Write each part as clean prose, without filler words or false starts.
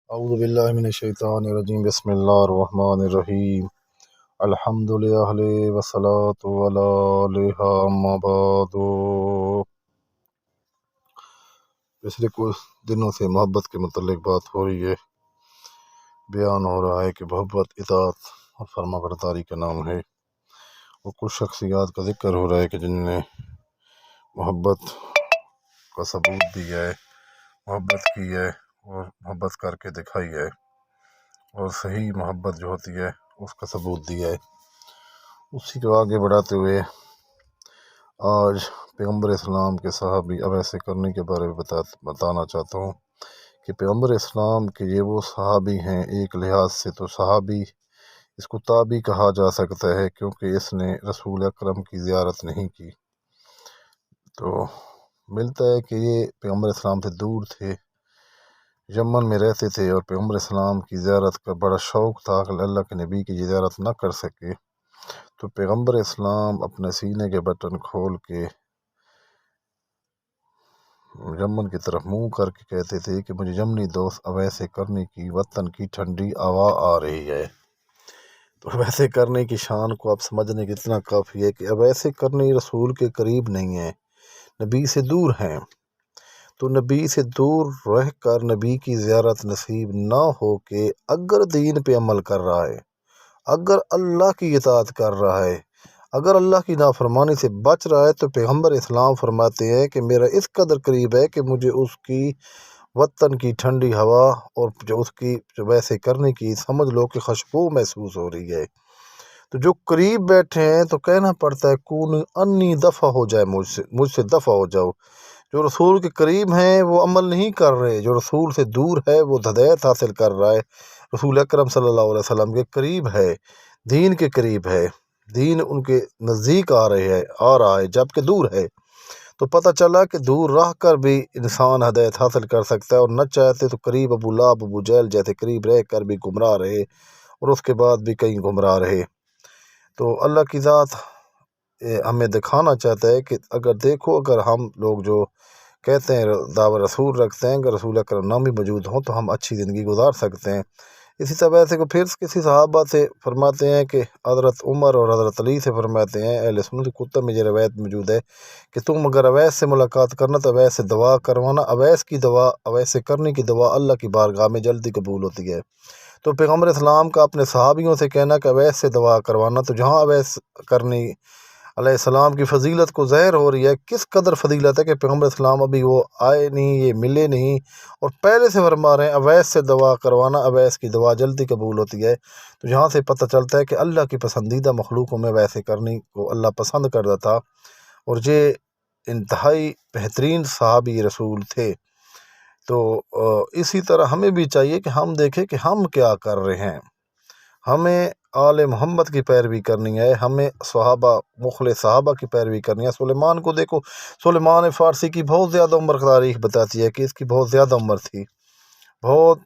اعوذ باللہ من الشیطان الرجیم بسم اللہ الرحمن الرحیم الحمد للہ والصلاة علی علیہ اما بعد۔ پچھلے کچھ دنوں سے محبت کے متعلق بات ہو رہی ہے، بیان ہو رہا ہے کہ محبت اطاعت اور فرما برداری کا نام ہے، اور کچھ شخصیات کا ذکر ہو رہا ہے کہ جن نے محبت کا ثبوت دیا ہے، محبت کی ہے اور محبت کر کے دکھائی ہے، اور صحیح محبت جو ہوتی ہے اس کا ثبوت دیا ہے۔ اسی کو آگے بڑھاتے ہوئے آج پیغمبر اسلام کے صحابی اویس کرنی کے بارے میں بتانا چاہتا ہوں کہ پیغمبر اسلام کے یہ وہ صحابی ہیں، ایک لحاظ سے تو صحابی، اس کو تابعی کہا جا سکتا ہے کیونکہ اس نے رسول اکرم کی زیارت نہیں کی، تو ملتا ہے کہ یہ پیغمبر اسلام سے دور تھے، یمن میں رہتے تھے، اور پیغمبر اسلام کی زیارت کا بڑا شوق تھا کہ اللہ کے نبی کی زیارت نہ کر سکے، تو پیغمبر اسلام اپنے سینے کے بٹن کھول کے یمن کی طرف منہ کر کے کہتے تھے کہ مجھے یمنی دوست اویس کرنی کی وطن کی ٹھنڈی ہوا آ رہی ہے۔ تو اویس کرنی کی شان کو آپ سمجھنے کی اتنا کافی ہے کہ اویس کرنی رسول کے قریب نہیں ہیں، نبی سے دور ہیں، تو نبی سے دور رہ کر نبی کی زیارت نصیب نہ ہو کے اگر دین پہ عمل کر رہا ہے، اگر اللہ کی اطاعت کر رہا ہے، اگر اللہ کی نافرمانی سے بچ رہا ہے، تو پیغمبر اسلام فرماتے ہیں کہ میرا اس قدر قریب ہے کہ مجھے اس کی وطن کی ٹھنڈی ہوا اور جو اس کی ویسے کرنے کی سمجھ لو کہ خوشبو محسوس ہو رہی ہے۔ تو جو قریب بیٹھے ہیں تو کہنا پڑتا ہے کون انی دفع ہو جائے، مجھ سے دفع ہو جاؤ۔ جو رسول کے قریب ہیں وہ عمل نہیں کر رہے، جو رسول سے دور ہے وہ ہدایت حاصل کر رہا ہے، رسول اکرم صلی اللہ علیہ وسلم کے قریب ہے، دین کے قریب ہے، دین ان کے نزدیک آ رہا ہے جبکہ دور ہے۔ تو پتہ چلا کہ دور رہ کر بھی انسان ہدایت حاصل کر سکتا ہے، اور نہ چاہتے تو قریب ابو لہب ابو جہل جیسے قریب رہ کر بھی گمراہ رہے، اور اس کے بعد بھی کہیں گمراہ رہے۔ تو اللہ کی ذات ہمیں دکھانا چاہتا ہے کہ اگر ہم لوگ جو کہتے ہیں دعوت رسول رکھتے ہیں، اگر رسول اکرم نام بھی موجود ہوں تو ہم اچھی زندگی گزار سکتے ہیں۔ اسی طرح سے پھر کسی صحابہ سے فرماتے ہیں کہ حضرت عمر اور حضرت علی سے فرماتے ہیں، اہل سنت کتب میں یہ روایت موجود ہے کہ تم اگر اویس سے ملاقات کرنا تو اویس سے دعا کروانا، اویس کی دعا، اویس کرنی کی دعا اللہ کی بارگاہ میں جلدی قبول ہوتی ہے۔ تو پیغمبر اسلام کا اپنے صحابیوں سے کہنا کہ اویس سے دعا کروانا، تو جہاں اویس کرنی علیہ السلام کی فضیلت کو ظاہر ہو رہی ہے، کس قدر فضیلت ہے کہ پیغمبر اسلام ابھی وہ آئے نہیں، یہ ملے نہیں، اور پہلے سے فرما رہے ہیں اویس سے دعا کروانا، اویس کی دعا جلدی قبول ہوتی ہے۔ تو یہاں سے پتہ چلتا ہے کہ اللہ کی پسندیدہ مخلوقوں میں اویس کرنی کو اللہ پسند کرتا تھا، اور یہ انتہائی بہترین صحابی رسول تھے۔ تو اسی طرح ہمیں بھی چاہیے کہ ہم دیکھیں کہ ہم کیا کر رہے ہیں، ہمیں آل محمد کی پیروی کرنی ہے، ہمیں صحابہ مخلص صحابہ کی پیروی کرنی ہے۔ سلیمان کو دیکھو، سلیمان فارسی کی بہت زیادہ عمر تاریخ بتاتی ہے کہ اس کی بہت زیادہ عمر تھی، بہت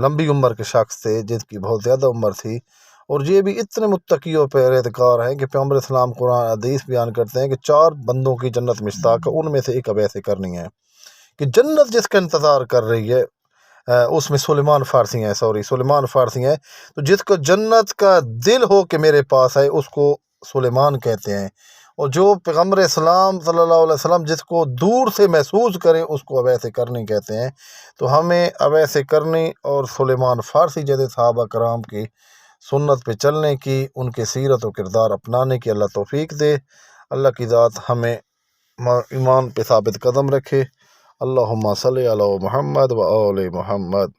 لمبی عمر کے شخص تھے جس کی بہت زیادہ عمر تھی، اور یہ بھی اتنے متقی و پرہیزگار ہیں کہ پیغمبر اسلام قرآن حدیث بیان کرتے ہیں کہ 4 بندوں کی جنت مشتاق ہے، ان میں سے ایک اویس کرنی ہے، کہ جنت جس کا انتظار کر رہی ہے اس میں سلیمان فارسی ہیں، تو جس کو جنت کا دل ہو کہ میرے پاس آئے اس کو سلیمان کہتے ہیں، اور جو پیغمبر اسلام صلی اللہ علیہ وسلم جس کو دور سے محسوس کریں اس کو اویس کرنی کہتے ہیں۔ تو ہمیں اویس کرنی اور سلیمان فارسی جیسے صحابہ کرام کی سنت پہ چلنے کی، ان کے سیرت و کردار اپنانے کی اللہ توفیق دے۔ اللہ کی ذات ہمیں ایمان پہ ثابت قدم رکھے۔ اللہم صلی علی محمد و آل محمد۔